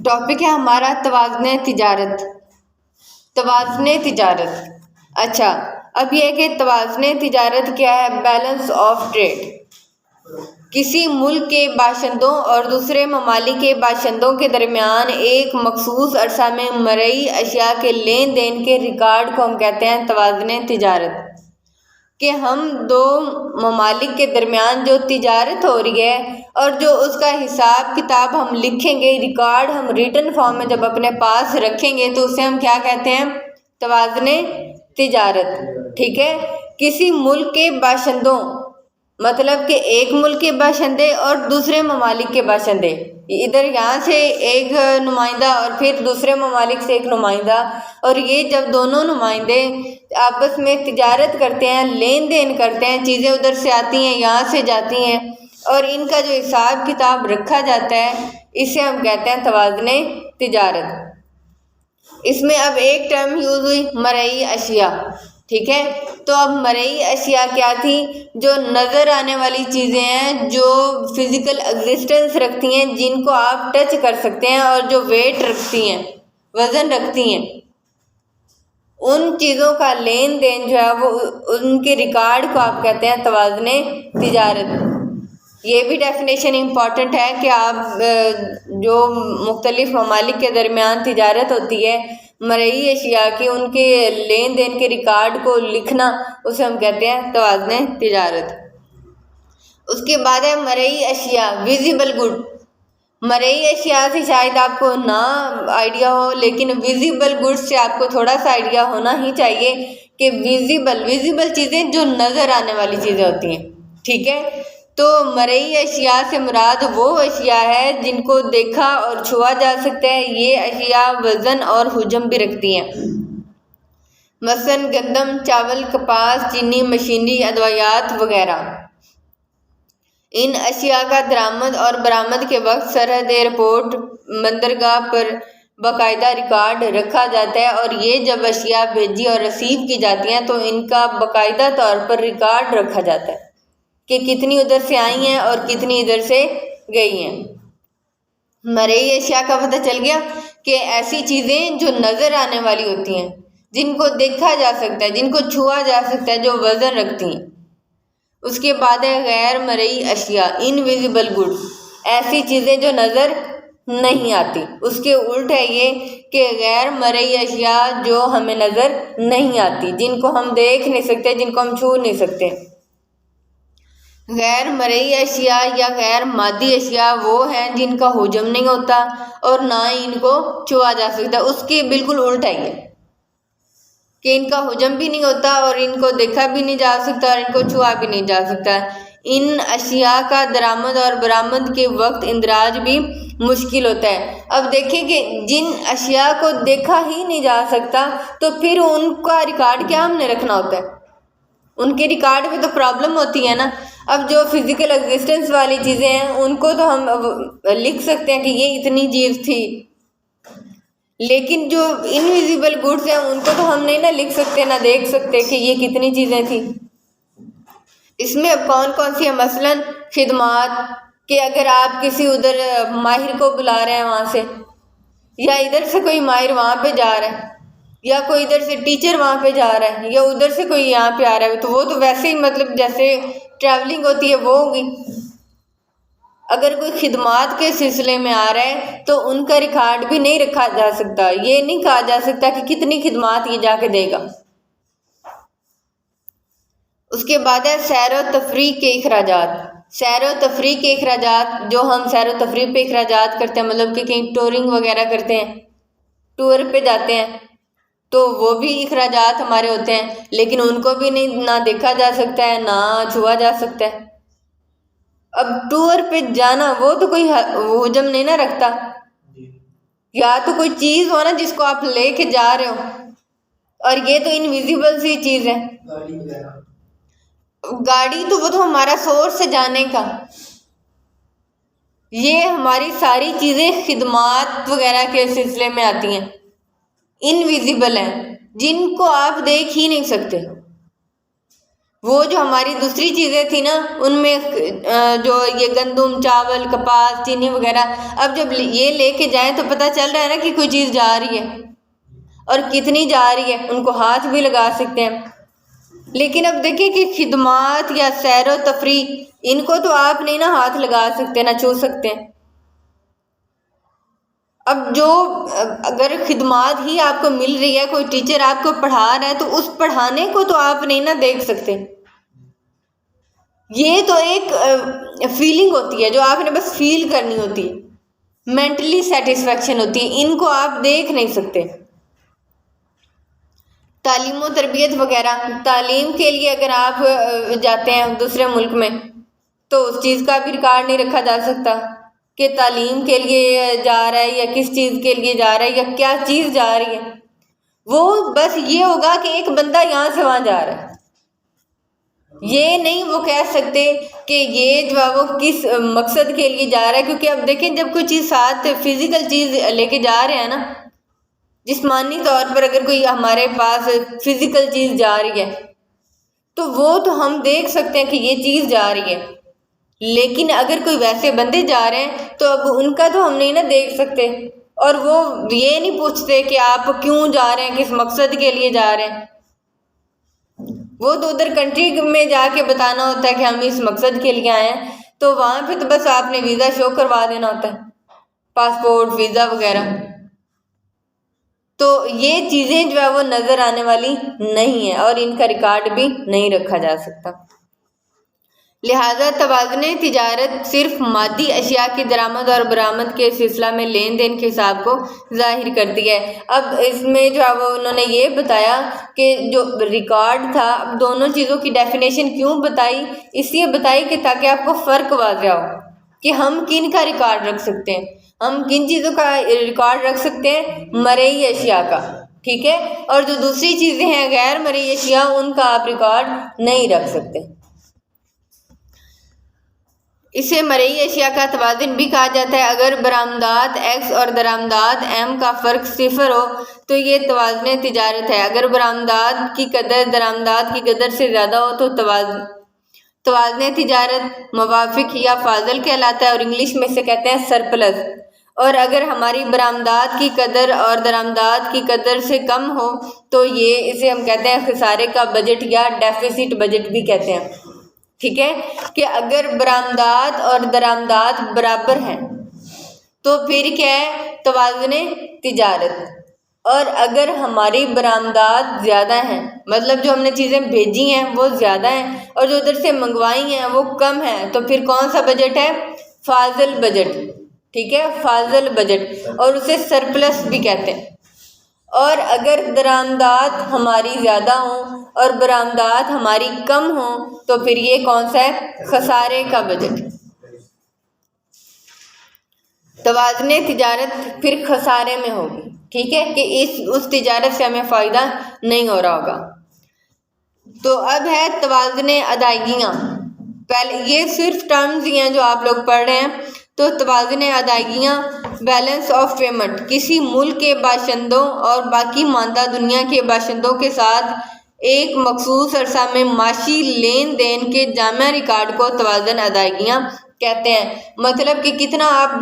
Topic ہے ہمارا توازن تجارت. توازن تجارت. اچھا اب یہ کہ توازن تجارت کیا ہے؟ Balance of trade. کسی ملک کے باشندوں اور دوسرے ممالک کے باشندوں کے درمیان ایک مخصوص عرصہ میں مرئی اشیاء کے لین دین کے ریکارڈ کو ہم کہتے ہیں توازن تجارت. کہ ہم دو ممالک کے درمیان جو تجارت ہو رہی ہے اور جو اس کا حساب کتاب ہم لکھیں گے، ریکارڈ ہم ریٹن فارم میں جب اپنے پاس رکھیں گے تو اسے ہم کیا کہتے ہیں؟ توازن تجارت. ٹھیک ہے. کسی ملک کے باشندوں مطلب کہ ایک ملک کے باشندے اور دوسرے ممالک کے باشندے، ادھر یہاں سے ایک نمائندہ اور پھر دوسرے ممالک سے ایک نمائندہ، اور یہ جب دونوں نمائندے آپس میں تجارت کرتے ہیں، لین دین کرتے ہیں، چیزیں ادھر سے آتی ہیں یہاں سے جاتی ہیں اور ان کا جو حساب کتاب رکھا جاتا ہے، اسے ہم کہتے ہیں توازن تجارت. اس میں اب ایک ٹرم یوز ہوئی مرئی اشیاء. ٹھیک ہے. تو اب مرئی اشیاء کیا تھی؟ جو نظر آنے والی چیزیں ہیں، جو فزیکل ایگزسٹنس رکھتی ہیں، جن کو آپ ٹچ کر سکتے ہیں اور جو ویٹ رکھتی ہیں، وزن رکھتی ہیں، ان چیزوں کا لین دین جو ہے وہ ان کے ریکارڈ کو آپ کہتے ہیں توازن تجارت. یہ بھی ڈیفینیشن امپورٹنٹ ہے کہ آپ جو مختلف ممالک کے درمیان تجارت ہوتی ہے مرئی اشیاء کی، ان کے لین دین کے ریکارڈ کو لکھنا، اسے ہم کہتے ہیں توازن تجارت. اس کے بعد ہے مرئی اشیاء ویزیبل گڈ. مرئی اشیاء سے شاید آپ کو نہ آئیڈیا ہو، لیکن ویزیبل گڈ سے آپ کو تھوڑا سا آئیڈیا ہونا ہی چاہیے کہ ویزیبل چیزیں جو نظر آنے والی چیزیں ہوتی ہیں. ٹھیک ہے. تو مرئی اشیاء سے مراد وہ اشیاء ہے جن کو دیکھا اور چھوا جا سکتا ہے. یہ اشیاء وزن اور حجم بھی رکھتی ہیں، مثلاً گندم، چاول، کپاس، چینی، مشینری ادویات وغیرہ. ان اشیاء کا درآمد اور برآمد کے وقت سرحد ایئرپورٹ بندرگاہ پر باقاعدہ ریکارڈ رکھا جاتا ہے، اور یہ جب اشیاء بھیجی اور ریسیو کی جاتی ہیں تو ان کا باقاعدہ طور پر ریکارڈ رکھا جاتا ہے کہ کتنی ادھر سے آئی ہیں اور کتنی ادھر سے گئی ہیں. مرئی اشیاء کا پتہ چل گیا کہ ایسی چیزیں جو نظر آنے والی ہوتی ہیں، جن کو دیکھا جا سکتا ہے، جن کو چھوا جا سکتا ہے، جو وزن رکھتی ہیں. اس کے بعد ہے غیر مرئی اشیاء انویزیبل گڈ. ایسی چیزیں جو نظر نہیں آتی. اس کے الٹ ہے یہ کہ غیر مرئی اشیاء جو ہمیں نظر نہیں آتی، جن کو ہم دیکھ نہیں سکتے، جن کو ہم چھو نہیں سکتے. غیر مرئی اشیاء یا غیر مادی اشیاء وہ ہیں جن کا حجم نہیں ہوتا اور نہ ہی ان کو چھوا جا سکتا. اس کے بالکل الٹ ہے یہ کہ ان کا حجم بھی نہیں ہوتا اور ان کو دیکھا بھی نہیں جا سکتا اور ان کو چھوا بھی نہیں جا سکتا. ان اشیاء کا درآمد اور برآمد کے وقت اندراج بھی مشکل ہوتا ہے. اب دیکھیں کہ جن اشیاء کو دیکھا ہی نہیں جا سکتا تو پھر ان کا ریکارڈ کیا ہم نے رکھنا ہوتا ہے؟ ان کے ریکارڈ میں تو پرابلم ہوتی ہے نا. اب جو فزیکل ایگزسٹنس والی چیزیں ہیں ان کو تو ہم لکھ سکتے ہیں کہ یہ اتنی چیز تھی، لیکن جو انویزیبل گڈس ہیں ان کو تو ہم نہیں نہ لکھ سکتے، نہ دیکھ سکتے کہ یہ کتنی چیزیں تھیں. اس میں اب کون کون سی ہیں؟ مثلاً خدمات، کہ اگر آپ کسی ادھر ماہر کو بلا رہے ہیں وہاں سے، یا ادھر سے کوئی ماہر وہاں پہ جا رہا ہے، یا کوئی ادھر سے ٹیچر وہاں پہ جا رہا ہے، یا ادھر سے کوئی یہاں پہ آ رہا ہے، تو وہ تو ویسے ہی مطلب جیسے ٹریولنگ ہوتی ہے وہ ہوگی. اگر کوئی خدمات کے سلسلے میں آ رہا ہے تو ان کا ریکارڈ بھی نہیں رکھا جا سکتا. یہ نہیں کہا جا سکتا کہ کتنی خدمات یہ جا کے دے گا. اس کے بعد ہے سیر و تفریح کے اخراجات. سیر و تفریح کے اخراجات، جو ہم سیر و تفریح پہ اخراجات کرتے ہیں، مطلب کہ کہیں ٹورنگ وغیرہ کرتے ہیں، ٹور پہ جاتے ہیں، تو وہ بھی اخراجات ہمارے ہوتے ہیں، لیکن ان کو بھی نہیں نہ دیکھا جا سکتا ہے نہ چھوا جا سکتا ہے. اب ٹور پہ جانا وہ تو کوئی حجم نہیں نہ رکھتا، یا تو کوئی چیز ہو نا جس کو آپ لے کے جا رہے ہو، اور یہ تو انویزیبل سی چیز ہے. گاڑی تو وہ تو ہمارا سورس ہے جانے کا. یہ ہماری ساری چیزیں خدمات وغیرہ کے سلسلے میں آتی ہیں، انویزیبل ہیں، جن کو آپ دیکھ ہی نہیں سکتے. وہ جو ہماری دوسری چیزیں تھیں نا ان میں جو یہ گندم، چاول، کپاس، چینی وغیرہ، اب جب یہ لے کے جائیں تو پتہ چل رہا ہے نا کہ کوئی چیز جا رہی ہے اور کتنی جا رہی ہے، ان کو ہاتھ بھی لگا سکتے ہیں۔ لیکن اب دیکھیں کہ خدمات یا سیر و تفریح، ان کو تو آپ نہیں نا ہاتھ لگا سکتے، نہ چھو سکتے ہیں۔ اب جو اگر خدمات ہی آپ کو مل رہی ہے، کوئی ٹیچر آپ کو پڑھا رہا ہے تو اس پڑھانے کو تو آپ نہیں نا دیکھ سکتے۔ یہ تو ایک فیلنگ ہوتی ہے جو آپ نے بس فیل کرنی ہوتی ہے، مینٹلی سیٹسفیکشن ہوتی ہے، ان کو آپ دیکھ نہیں سکتے۔ تعلیم و تربیت وغیرہ، تعلیم کے لیے اگر آپ جاتے ہیں دوسرے ملک میں تو اس چیز کا بھی ریکارڈ نہیں رکھا جا سکتا کہ تعلیم کے لیے جا رہا ہے یا کس چیز کے لیے جا رہا ہے یا کیا چیز جا رہی ہے۔ وہ بس یہ ہوگا کہ ایک بندہ یہاں سے وہاں جا رہا ہے، یہ نہیں وہ کہہ سکتے کہ یہ جو ہے وہ کس مقصد کے لیے جا رہا ہے، کیونکہ اب دیکھیں جب کوئی چیز ساتھ فزیکل چیز لے کے جا رہے ہیں نا، جسمانی طور پر اگر کوئی ہمارے پاس فزیکل چیز جا رہی ہے تو وہ تو ہم دیکھ سکتے ہیں کہ یہ چیز جا رہی ہے، لیکن اگر کوئی ویسے بندے جا رہے ہیں تو اب ان کا تو ہم نہیں نا دیکھ سکتے، اور وہ یہ نہیں پوچھتے کہ آپ کیوں جا رہے ہیں، کس مقصد کے لیے جا رہے ہیں۔ وہ تو ادھر کنٹری میں جا کے بتانا ہوتا ہے کہ ہم اس مقصد کے لیے آئے ہیں، تو وہاں پہ تو بس آپ نے ویزا شو کروا دینا ہوتا ہے، پاسپورٹ، ویزا وغیرہ۔ تو یہ چیزیں جو ہے وہ نظر آنے والی نہیں ہیں اور ان کا ریکارڈ بھی نہیں رکھا جا سکتا۔ لہذا توازن تجارت صرف مادی اشیاء کی درآمد اور برآمد کے سلسلہ میں لین دین کے حساب کو ظاہر کرتی ہے۔ اب اس میں جو ہے وہ انہوں نے یہ بتایا کہ جو ریکارڈ تھا، اب دونوں چیزوں کی ڈیفینیشن کیوں بتائی، اس لیے بتائی کہ تاکہ آپ کو فرق واضح ہو کہ ہم کن کا ریکارڈ رکھ سکتے ہیں۔ ہم کن چیزوں کا ریکارڈ رکھ سکتے ہیں؟ مرئی اشیاء کا، ٹھیک ہے، اور جو دوسری چیزیں ہیں غیر مرئی اشیاء، ان کا آپ ریکارڈ نہیں رکھ سکتے۔ اسے مرئی اشیاء کا توازن بھی کہا جاتا ہے۔ اگر برآمدات ایکس اور درآمدات ایم کا فرق صفر ہو تو یہ توازن تجارت ہے۔ اگر برآمدات کی قدر درآمدات کی قدر سے زیادہ ہو تو توازن تجارت موافق یا فاضل کہلاتا ہے، اور انگلش میں سے کہتے ہیں سرپلس۔ اور اگر ہماری برآمدات کی قدر اور درآمدات کی قدر سے کم ہو تو اسے ہم کہتے ہیں خسارے کا بجٹ یا ڈیفیسٹ بجٹ بھی کہتے ہیں، ٹھیک ہے، کہ اگر برآمدات اور درآمدات برابر ہیں تو پھر کیا ہے؟ توازن تجارت۔ اور اگر ہماری برآمدات زیادہ ہیں، مطلب جو ہم نے چیزیں بھیجی ہیں وہ زیادہ ہیں اور جو ادھر سے منگوائی ہیں وہ کم ہیں، تو پھر کون سا بجٹ ہے؟ فاضل بجٹ، ٹھیک ہے، فاضل بجٹ، اور اسے سرپلس بھی کہتے ہیں۔ اور اگر درآمدات ہماری زیادہ ہوں اور برآمدات ہماری کم ہوں تو پھر یہ کون سا ہے؟ خسارے کا بجٹ۔ توازن تجارت پھر خسارے میں ہوگی، ٹھیک ہے، کہ اس تجارت سے ہمیں فائدہ نہیں ہو رہا ہوگا۔ تو اب ہے توازن ادائیگیاں۔ پہلے یہ صرف ٹرمز ہی ہیں جو آپ لوگ پڑھ رہے ہیں۔ تو توازن ادائیگیاں، بیلنس آف پیمنٹ، کسی ملک کے باشندوں اور باقی ماندہ دنیا کے باشندوں کے ساتھ ایک مخصوص عرصہ میں معاشی لین دین کے جامع ریکارڈ کو توازن ادائیگیاں کہتے ہیں۔ مطلب کہ کتنا آپ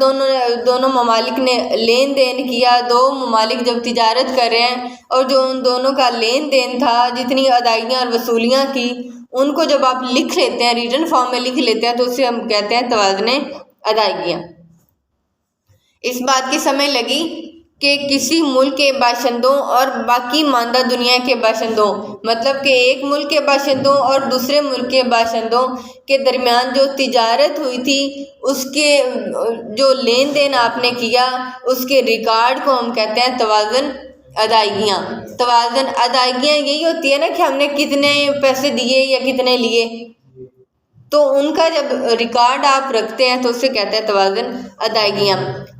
دونوں ممالک نے لین دین کیا، دو ممالک جب تجارت کر رہے ہیں اور جو ان دونوں کا لین دین تھا، جتنی ادائیگیاں اور وصولیاں کی، ان کو جب آپ لکھ لیتے ہیں، ریٹن فارم میں لکھ لیتے ہیں، تو اسے ہم کہتے ہیں توازن ادائیگیاں۔ اس بات کی سمجھ لگی کہ کسی ملک کے باشندوں اور باقی ماندہ دنیا کے باشندوں، مطلب کہ ایک ملک کے باشندوں اور دوسرے ملک کے باشندوں کے درمیان جو تجارت ہوئی تھی، اس کے جو لین دین آپ نے کیا، اس کے ریکارڈ کو ہم کہتے ہیں توازن ادائیگیاں۔ توازن ادائیگیاں یہی ہوتی ہے نا کہ ہم نے کتنے پیسے دیے یا کتنے لیے، تو ان کا جب ریکارڈ آپ رکھتے ہیں تو اسے کہتے ہیں توازن ادائیگیاں۔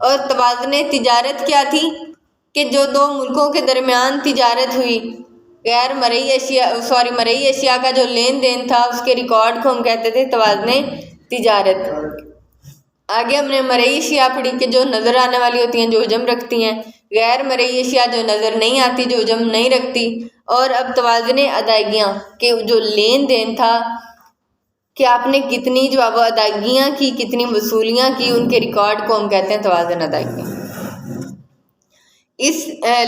اور توازن تجارت کیا تھی؟ کہ جو دو ملکوں کے درمیان تجارت ہوئی، مرئی اشیاء کا جو لین دین تھا، اس کے ریکارڈ کو ہم کہتے تھے توازن تجارت۔ آگے ہم نے مرئی اشیاء پڑھی کہ جو نظر آنے والی ہوتی ہیں، جو حجم رکھتی ہیں، غیر مرئی اشیاء جو نظر نہیں آتی، جو حجم نہیں رکھتی۔ اور اب توازن ادائیگیاں کہ جو لین دین تھا کہ آپ نے کتنی جو اب ادائیگیاں کی، کتنی وصولیاں کی، ان کے ریکارڈ کو ہم کہتے ہیں توازن ادائیگیاں۔ اس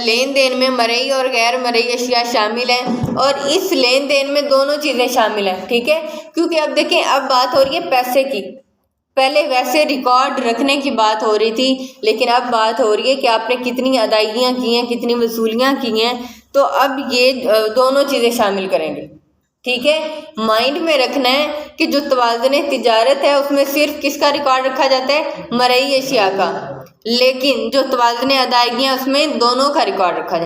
لین دین میں مرئی اور غیر مرئی اشیاء شامل ہیں، اور اس لین دین میں دونوں چیزیں شامل ہیں، ٹھیک ہے، کیونکہ اب دیکھیں اب بات ہو رہی ہے پیسے کی، پہلے ویسے ریکارڈ رکھنے کی بات ہو رہی تھی، لیکن اب بات ہو رہی ہے کہ آپ نے کتنی ادائیگیاں کی ہیں، کتنی وصولیاں کی ہیں، تو اب یہ دونوں چیزیں شامل کریں گے، ٹھیک ہے۔ مائنڈ میں رکھنا ہے کہ جو توازن تجارت ہے اس میں صرف کس کا ریکارڈ رکھا جاتا ہے؟ مرئی اشیاء کا، لیکن جو توازن ادائیگیاں اس میں دونوں کا ریکارڈ رکھا جاتا ہے۔